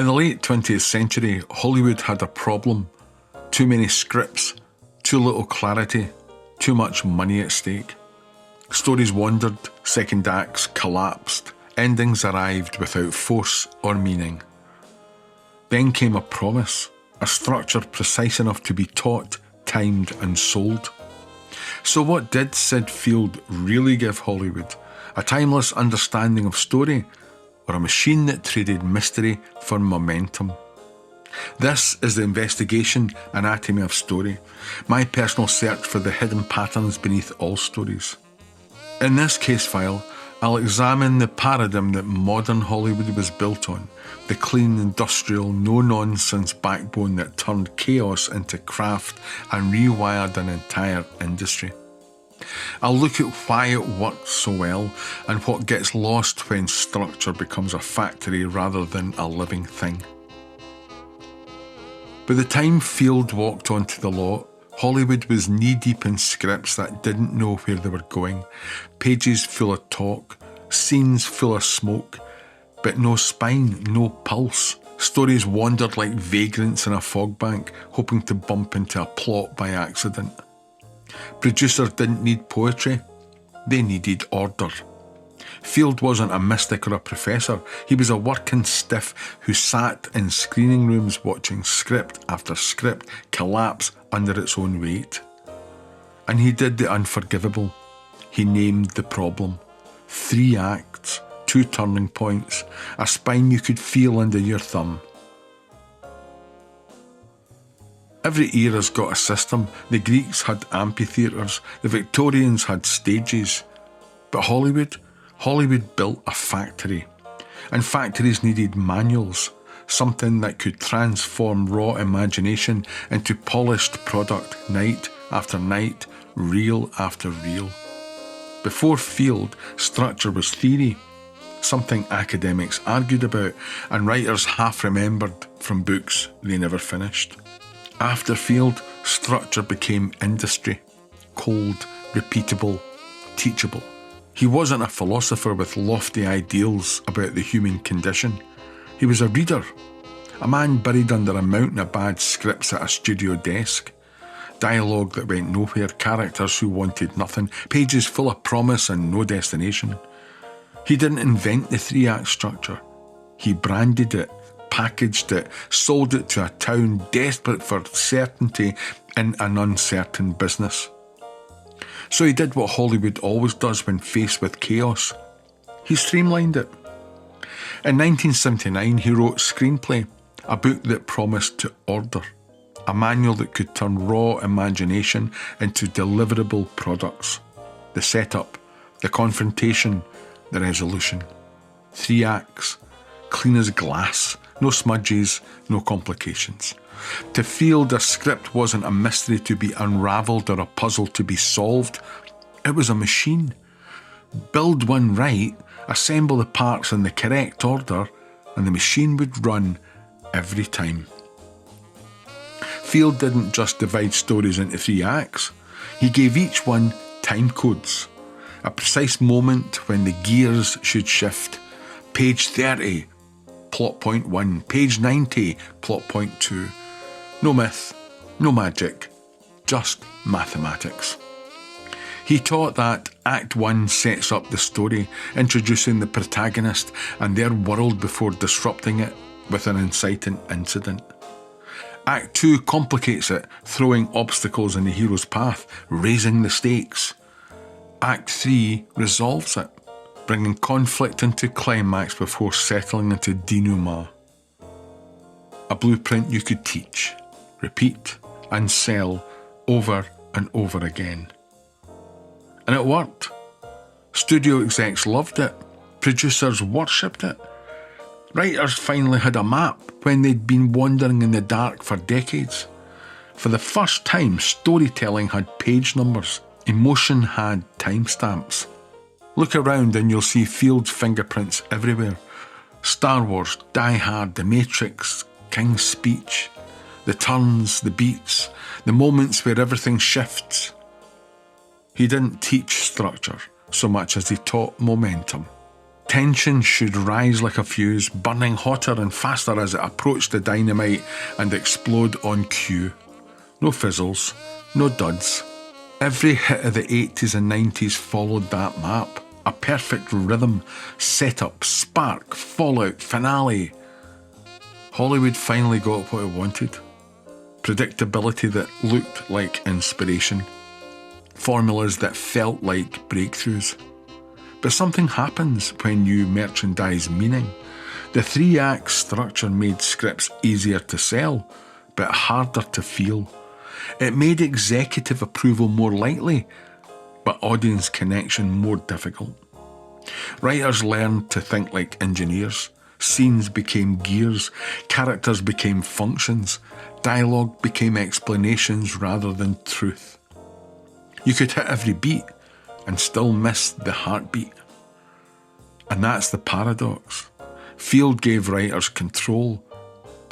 By the late 20th century, Hollywood had a problem. Too many scripts, too little clarity, too much money at stake. Stories wandered, second acts collapsed, endings arrived without force or meaning. Then came a promise, a structure precise enough to be taught, timed and sold. So what did Syd Field really give Hollywood? A timeless understanding of story, or a machine that traded mystery for momentum? This is the investigation anatomy of story, my personal search for the hidden patterns beneath all stories. In this case file, I'll examine the paradigm that modern Hollywood was built on, the clean, industrial, no-nonsense backbone that turned chaos into craft and rewired an entire industry. I'll look at why it works so well and what gets lost when structure becomes a factory rather than a living thing. By the time Field walked onto the lot, Hollywood was knee-deep in scripts that didn't know where they were going, pages full of talk, scenes full of smoke, but no spine, no pulse. Stories wandered like vagrants in a fog bank, hoping to bump into a plot by accident. Producers didn't need poetry, they needed order. Field wasn't a mystic or a professor, he was a working stiff who sat in screening rooms watching script after script collapse under its own weight. And he did the unforgivable. He named the problem. 3 acts, 2 turning points, a spine you could feel under your thumb. Every era's got a system. The Greeks had amphitheatres, the Victorians had stages. But Hollywood built a factory. And factories needed manuals, something that could transform raw imagination into polished product night after night, reel after reel. Before Field, structure was theory, something academics argued about and writers half remembered from books they never finished. After Field, structure became industry, cold, repeatable, teachable. He wasn't a philosopher with lofty ideals about the human condition. He was a reader, a man buried under a mountain of bad scripts at a studio desk. Dialogue that went nowhere, characters who wanted nothing, pages full of promise and no destination. He didn't invent the 3-act structure. He branded it, packaged it, sold it to a town desperate for certainty in an uncertain business. So he did what Hollywood always does when faced with chaos. He streamlined it. In 1979, he wrote Screenplay, a book that promised to order, a manual that could turn raw imagination into deliverable products. The setup, the confrontation, the resolution. 3 acts, clean as glass, no smudges, no complications. To Field, a script wasn't a mystery to be unravelled or a puzzle to be solved. It was a machine. Build one right, assemble the parts in the correct order, and the machine would run every time. Field didn't just divide stories into 3 acts. He gave each one time codes, a precise moment when the gears should shift. Page 30, plot point 1. Page 90, plot point 2. No myth, no magic, just mathematics. He taught that Act 1 sets up the story, introducing the protagonist and their world before disrupting it with an inciting incident. Act 2 complicates it, throwing obstacles in the hero's path, raising the stakes. Act 3 resolves it, bringing conflict into climax before settling into denouement. A blueprint you could teach, repeat and sell over and over again. And it worked. Studio execs loved it. Producers worshipped it. Writers finally had a map when they'd been wandering in the dark for decades. For the first time, storytelling had page numbers. Emotion had timestamps. Look around and you'll see Field's fingerprints everywhere. Star Wars, Die Hard, The Matrix, King's Speech. The turns, the beats, the moments where everything shifts. He didn't teach structure so much as he taught momentum. Tension should rise like a fuse, burning hotter and faster as it approached the dynamite and explode on cue. No fizzles, no duds. Every hit of the 80s and 90s followed that map. A perfect rhythm, setup, spark, fallout, finale. Hollywood finally got what it wanted. Predictability that looked like inspiration. Formulas that felt like breakthroughs. But something happens when you merchandise meaning. The 3-act structure made scripts easier to sell, but harder to feel. It made executive approval more likely, but audience connection more difficult. Writers learned to think like engineers. Scenes became gears, characters became functions, dialogue became explanations rather than truth. You could hit every beat and still miss the heartbeat. And that's the paradox. Field gave writers control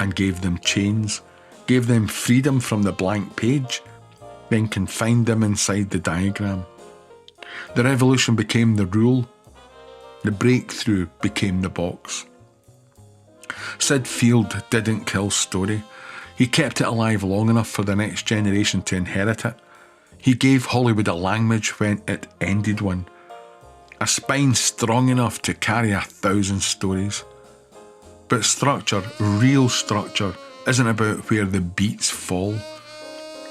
and gave them chains, gave them freedom from the blank page, then confined them inside the diagram. The revolution became the rule. The breakthrough became the box. Syd Field didn't kill story. He kept it alive long enough for the next generation to inherit it. He gave Hollywood a language when it ended one. A spine strong enough to carry 1,000 stories. But structure, real structure, isn't about where the beats fall.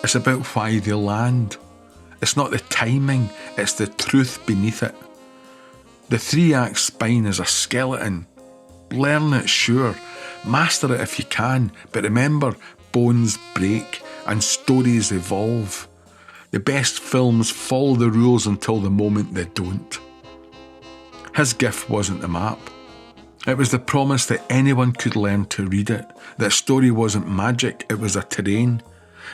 It's about why they land. It's not the timing, it's the truth beneath it. The 3-act spine is a skeleton. Learn it, sure. Master it if you can. But remember, bones break and stories evolve. The best films follow the rules until the moment they don't. His gift wasn't the map. It was the promise that anyone could learn to read it. That story wasn't magic, it was a terrain.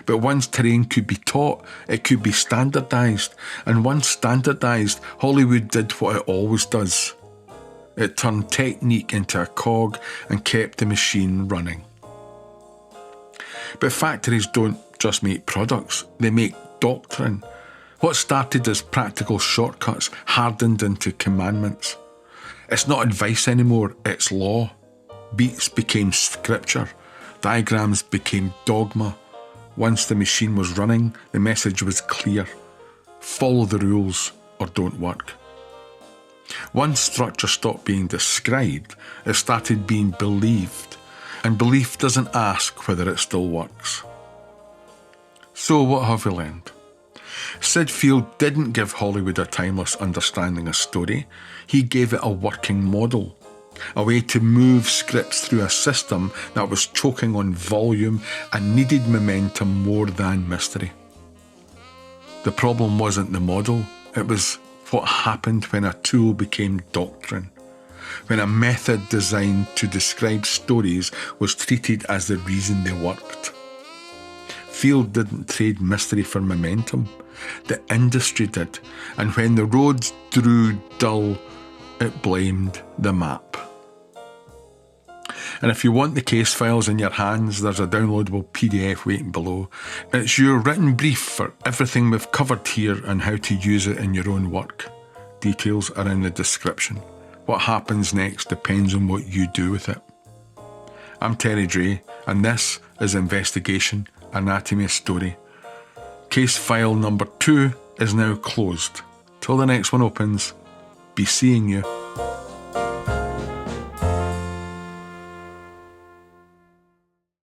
But once terrain could be taught, it could be standardised. And once standardised, Hollywood did what it always does. It turned technique into a cog and kept the machine running. But factories don't just make products, they make doctrine. What started as practical shortcuts hardened into commandments. It's not advice anymore, it's law. Beats became scripture, diagrams became dogma. Once the machine was running, the message was clear. Follow the rules or don't work. Once structure stopped being described, it started being believed. And belief doesn't ask whether it still works. So what have we learned? Syd Field didn't give Hollywood a timeless understanding of story. He gave it a working model. A way to move scripts through a system that was choking on volume and needed momentum more than mystery. The problem wasn't the model, it was what happened when a tool became doctrine. When a method designed to describe stories was treated as the reason they worked. Field didn't trade mystery for momentum. The industry did, and when the roads drew dull, it blamed the map. And if you want the case files in your hands, there's a downloadable PDF waiting below. It's your written brief for everything we've covered here and how to use it in your own work. Details are in the description. What happens next depends on what you do with it. I'm Terry Dre, and this is Investigation Anatomy of Story. Case file number 2 is now closed. Till the next one opens, be seeing you.